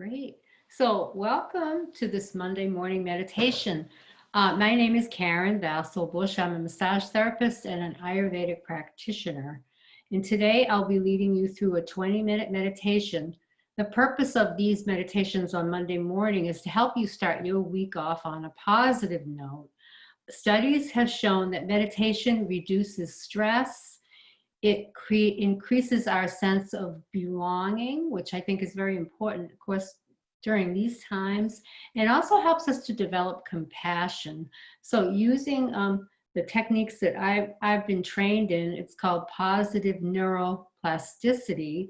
Great. So welcome to this Monday morning meditation. My name is Karen Vasil-Busch. I'm a massage therapist and an Ayurvedic practitioner. And today I'll be leading you through a 20-minute meditation. The purpose of these meditations on Monday morning is to help you start your week off on a positive note. Studies have shown that meditation reduces stress. It increases our sense of belonging, which I think is very important, of course, during these times, and also helps us to develop compassion. So using the techniques that I've been trained in, it's called positive neuroplasticity.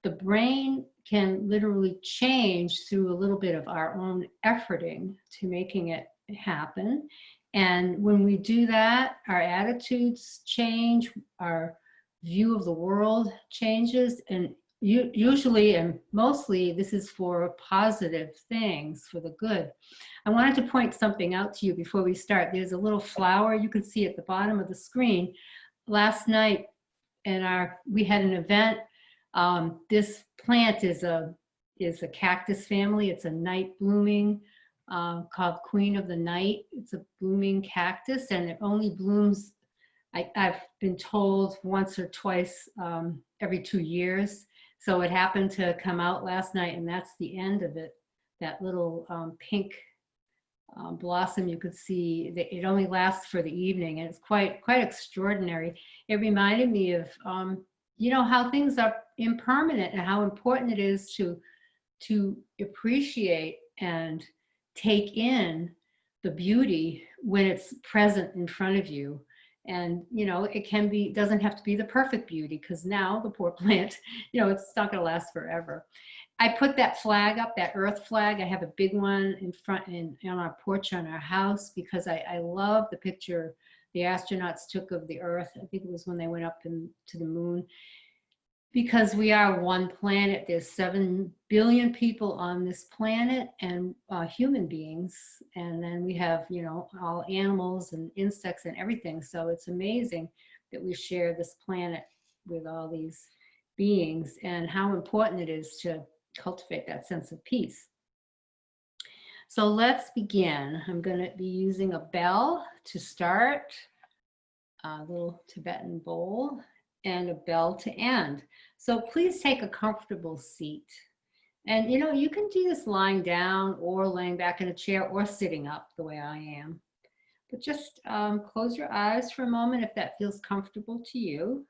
The brain can literally change through a little bit of our own efforting to making it happen. And when we do that, our attitudes change, our view of the world changes, and usually and mostly this is for positive things, for the good. I wanted to point something out to you before we start. There's a little flower you can see at the bottom of the screen. Last night we had an event. This plant is a cactus family. It's a night blooming called Queen of the Night. It's a blooming cactus, and it only blooms, I've been told, once or twice every 2 years. So it happened to come out last night, and that's the end of it. That little pink blossom you could see, it only lasts for the evening, and it's quite extraordinary. It reminded me of how things are impermanent and how important it is to appreciate and take in the beauty when it's present in front of you. And, it doesn't have to be the perfect beauty, because now the poor plant, it's not going to last forever. I put that flag up, that earth flag. I have a big one in front on our porch on our house, because I love the picture the astronauts took of the earth. I think it was when they went up to the moon. Because we are one planet, there's 7 billion people on this planet, and human beings, and then we have, all animals and insects and everything. So it's amazing that we share this planet with all these beings, and how important it is to cultivate that sense of peace. So let's begin. I'm going to be using a bell to start, a little Tibetan bowl, and a bell to end. So please take a comfortable seat. And you can do this lying down or laying back in a chair or sitting up the way I am. But just close your eyes for a moment if that feels comfortable to you.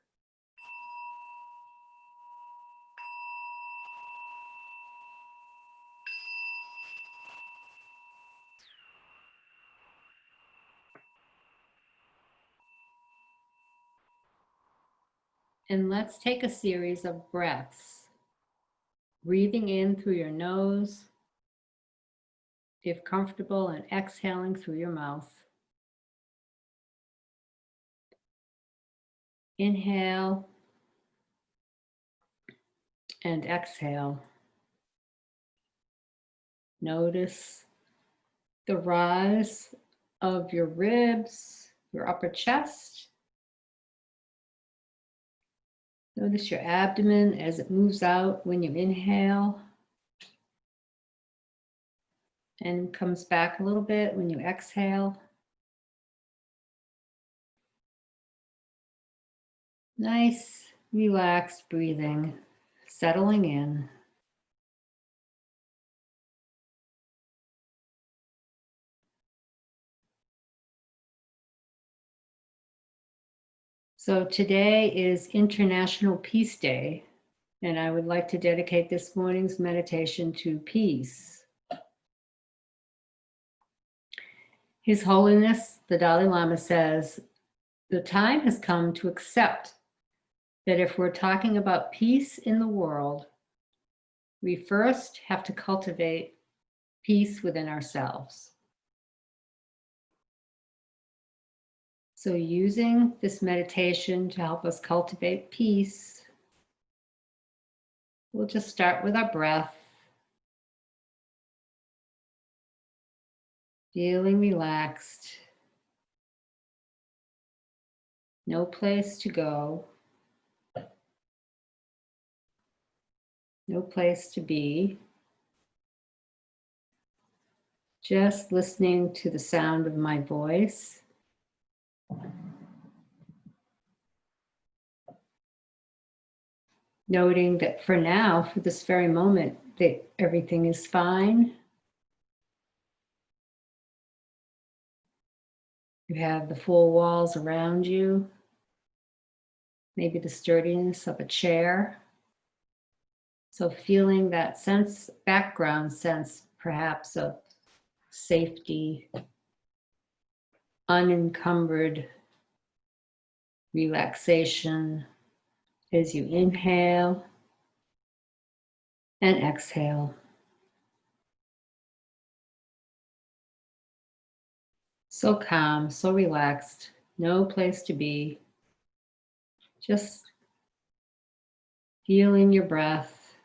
And let's take a series of breaths. Breathing in through your nose, if comfortable, and exhaling through your mouth. Inhale and exhale. Notice the rise of your ribs, your upper chest. Notice your abdomen as it moves out when you inhale and comes back a little bit when you exhale. Nice, relaxed breathing, settling in. So today is International Peace Day, and I would like to dedicate this morning's meditation to peace. His Holiness, the Dalai Lama, says, the time has come to accept that if we're talking about peace in the world, we first have to cultivate peace within ourselves. So using this meditation to help us cultivate peace, we'll just start with our breath, feeling relaxed, no place to go, no place to be. Just listening to the sound of my voice. Noting that for now, for this very moment, that everything is fine. You have the full walls around you, maybe the sturdiness of a chair. So feeling that sense, background sense, perhaps of safety, unencumbered relaxation as you inhale and exhale. So calm, so relaxed, no place to be. Just feeling your breath,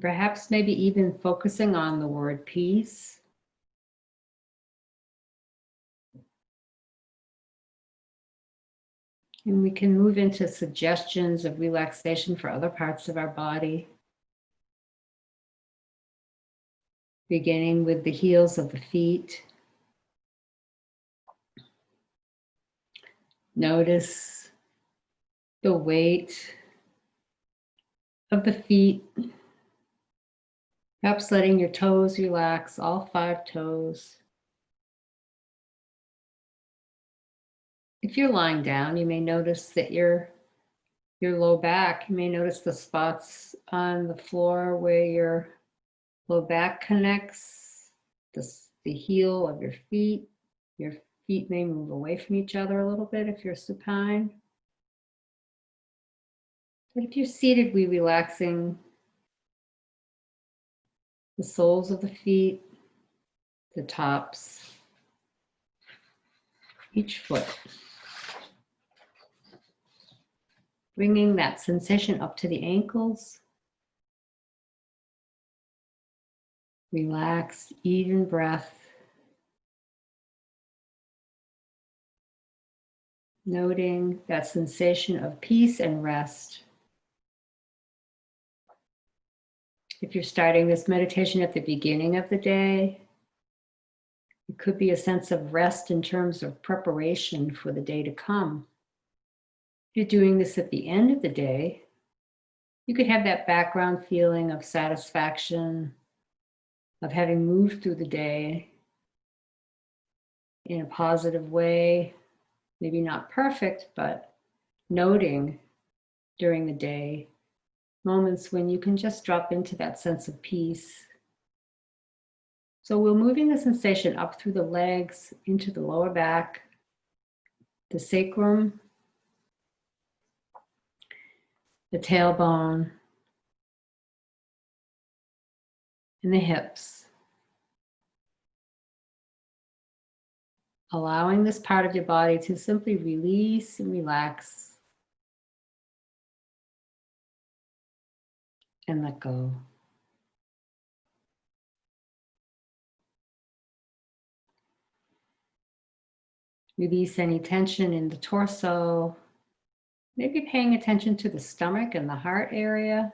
perhaps maybe even focusing on the word peace. And we can move into suggestions of relaxation for other parts of our body. Beginning with the heels of the feet. Notice the weight of the feet. Perhaps letting your toes relax, all 5 toes. If you're lying down, you may notice that your low back, you may notice the spots on the floor where your low back connects, the heel of your feet. Your feet may move away from each other a little bit if you're supine. But if you're seated, we're relaxing the soles of the feet, the tops, each foot. Bringing that sensation up to the ankles. Relaxed, even breath. Noting that sensation of peace and rest. If you're starting this meditation at the beginning of the day, it could be a sense of rest in terms of preparation for the day to come. If you're doing this at the end of the day, you could have that background feeling of satisfaction, of having moved through the day in a positive way, maybe not perfect, but noting during the day moments when you can just drop into that sense of peace. So we're moving the sensation up through the legs, into the lower back, the sacrum, the tailbone, and the hips. Allowing this part of your body to simply release and relax and let go. Release any tension in the torso, maybe paying attention to the stomach and the heart area.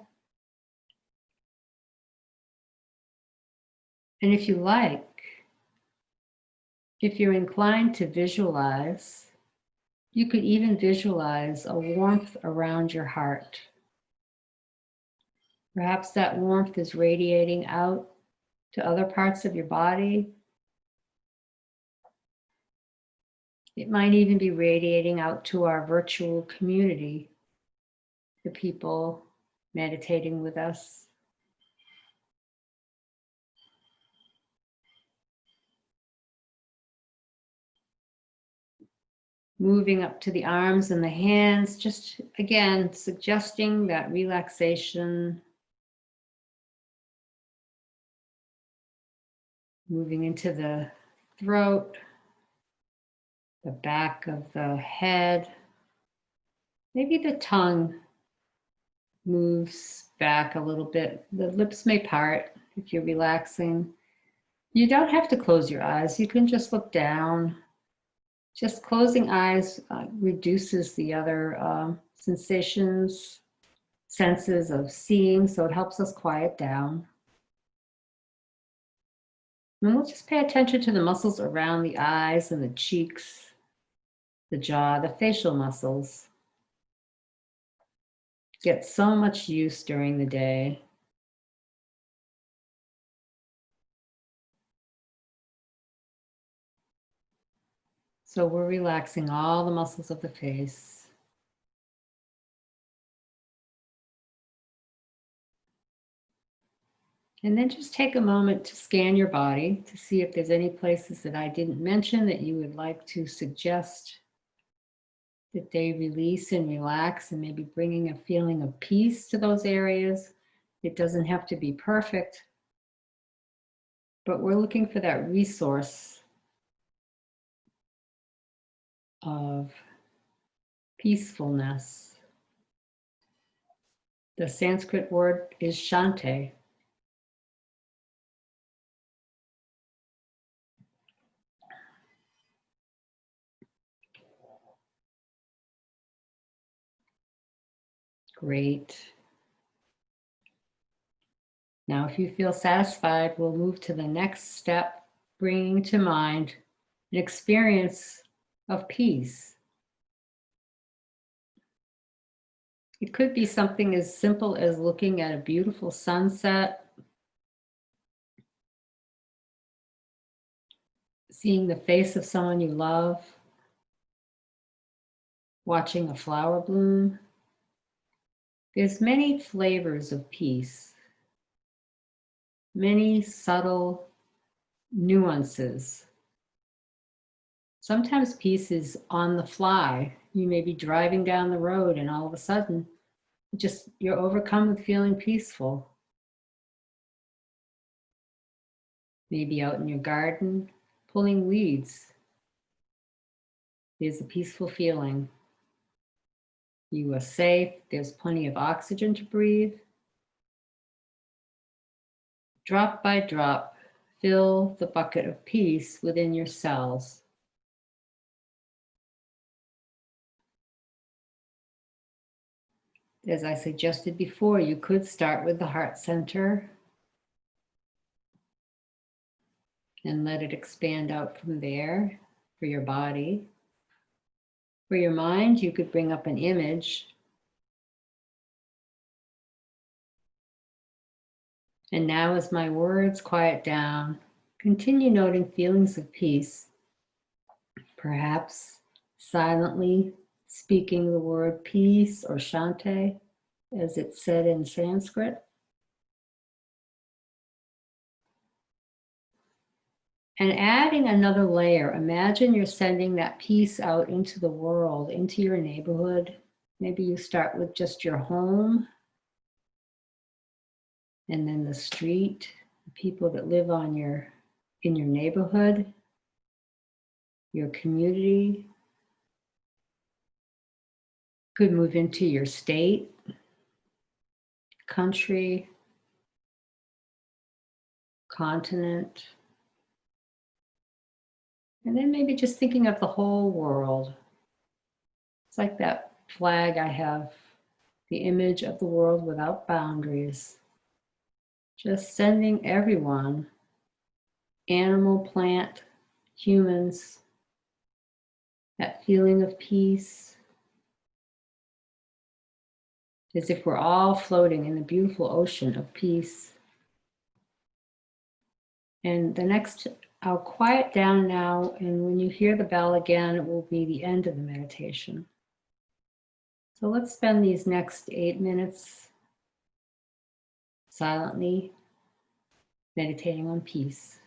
And if you like, if you're inclined to visualize, you could even visualize a warmth around your heart. Perhaps that warmth is radiating out to other parts of your body. It might even be radiating out to our virtual community, the people meditating with us. Moving up to the arms and the hands, just again, suggesting that relaxation. Moving into the throat, the back of the head. Maybe the tongue moves back a little bit. The lips may part if you're relaxing. You don't have to close your eyes. You can just look down. Just closing eyes reduces the other sensations, senses of seeing, so it helps us quiet down. And we'll just pay attention to the muscles around the eyes and the cheeks, the jaw, the facial muscles. Get so much use during the day. So we're relaxing all the muscles of the face. And then just take a moment to scan your body to see if there's any places that I didn't mention that you would like to suggest that they release and relax, and maybe bringing a feeling of peace to those areas. It doesn't have to be perfect, but we're looking for that resource of peacefulness. The Sanskrit word is Shante. Great. Now, if you feel satisfied, we'll move to the next step, bringing to mind an experience of peace. It could be something as simple as looking at a beautiful sunset, seeing the face of someone you love, watching a flower bloom. There's many flavors of peace, many subtle nuances. Sometimes peace is on the fly. You may be driving down the road and all of a sudden, you're overcome with feeling peaceful. Maybe out in your garden, pulling weeds. There's a peaceful feeling. You are safe. There's plenty of oxygen to breathe. Drop by drop, fill the bucket of peace within your cells. As I suggested before, you could start with the heart center and let it expand out from there for your body. For your mind, you could bring up an image. And now, as my words quiet down, continue noting feelings of peace, perhaps silently speaking the word peace or Shante, as it's said in Sanskrit. And adding another layer, imagine you're sending that peace out into the world, into your neighborhood. Maybe you start with just your home, and then the street, the people that live in your neighborhood, your community. Could move into your state, country, continent. And then maybe just thinking of the whole world. It's like that flag I have, the image of the world without boundaries. Just sending everyone, animal, plant, humans, that feeling of peace, as if we're all floating in the beautiful ocean of peace. And the next, I'll quiet down now, and when you hear the bell again, it will be the end of the meditation. So let's spend these next 8 minutes silently meditating on peace.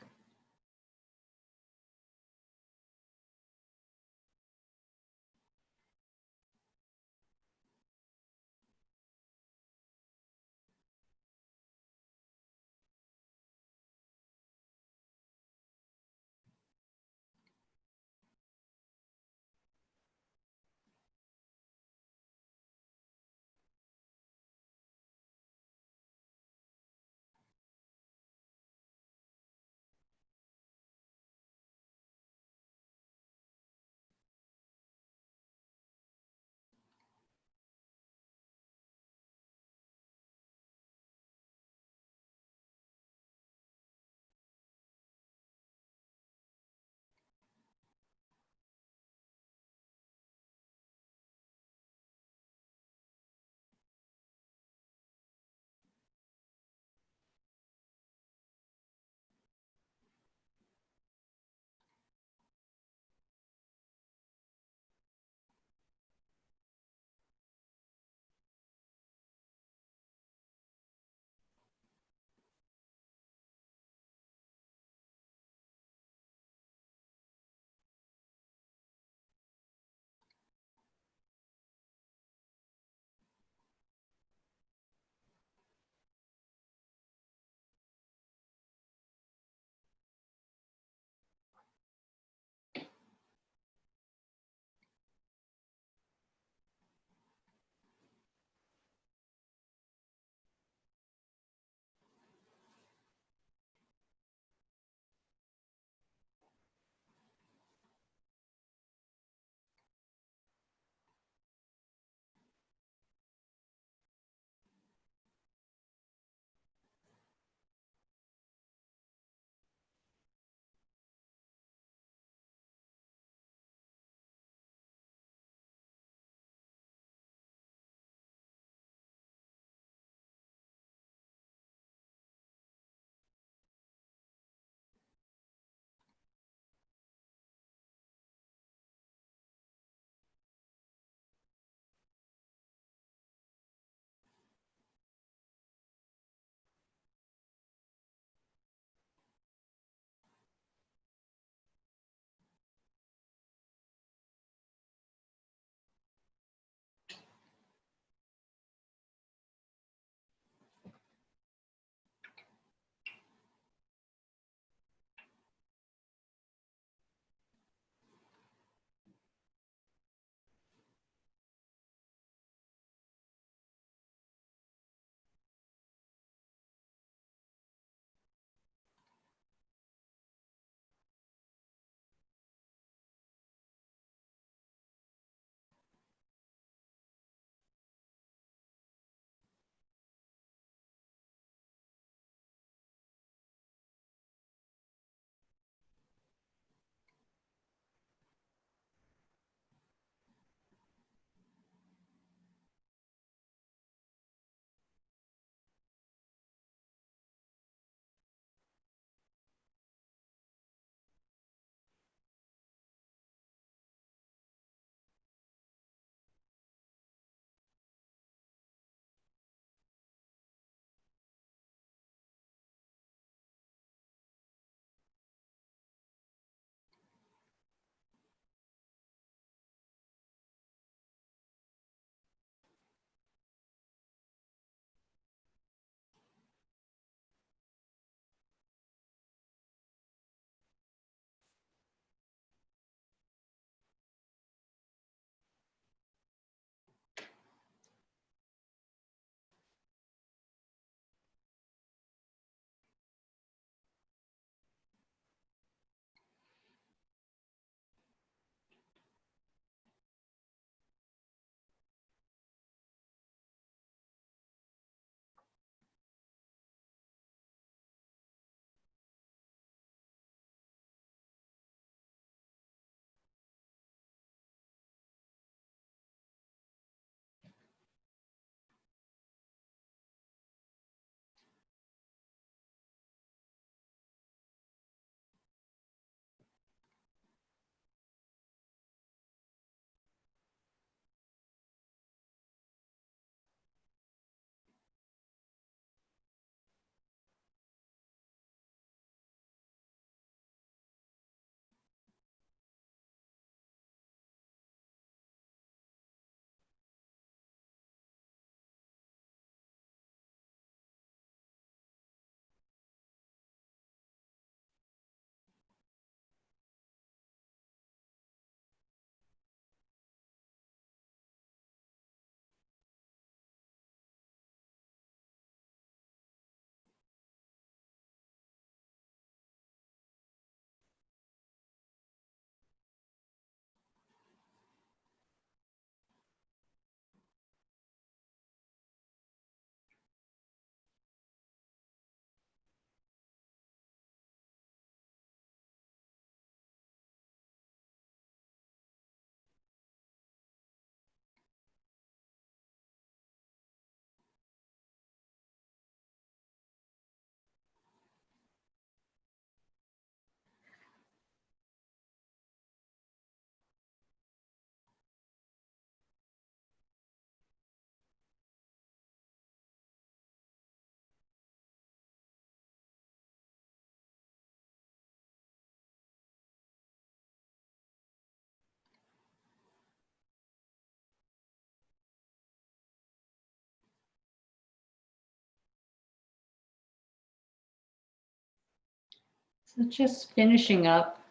So just finishing up,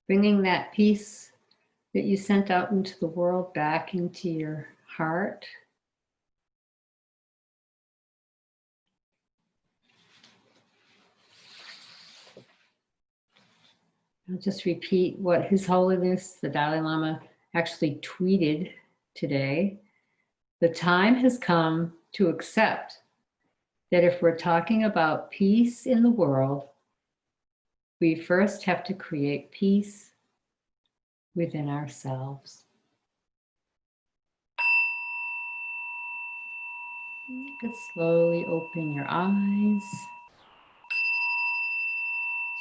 bringing that peace that you sent out into the world back into your heart. I'll just repeat what His Holiness, the Dalai Lama, actually tweeted today. The time has come to accept that if we're talking about peace in the world, we first have to create peace within ourselves. You could slowly open your eyes.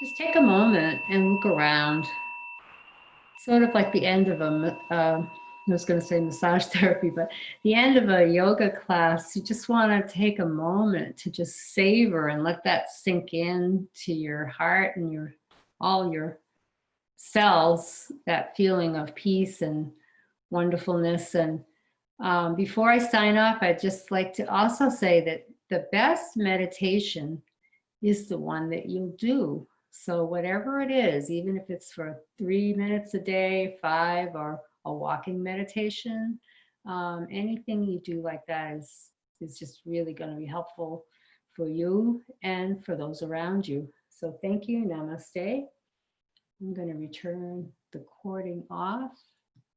Just take a moment and look around. Sort of like the end of I was going to say massage therapy, but the end of a yoga class, you just want to take a moment to just savor and let that sink in to your heart and all your cells, that feeling of peace and wonderfulness. And before I sign off, I'd just like to also say that the best meditation is the one that you'll do. So whatever it is, even if it's for 3 minutes a day, 5, or a walking meditation, anything you do like that is just really going to be helpful for you and for those around you. So thank you. Namaste. I'm going to return the recording off.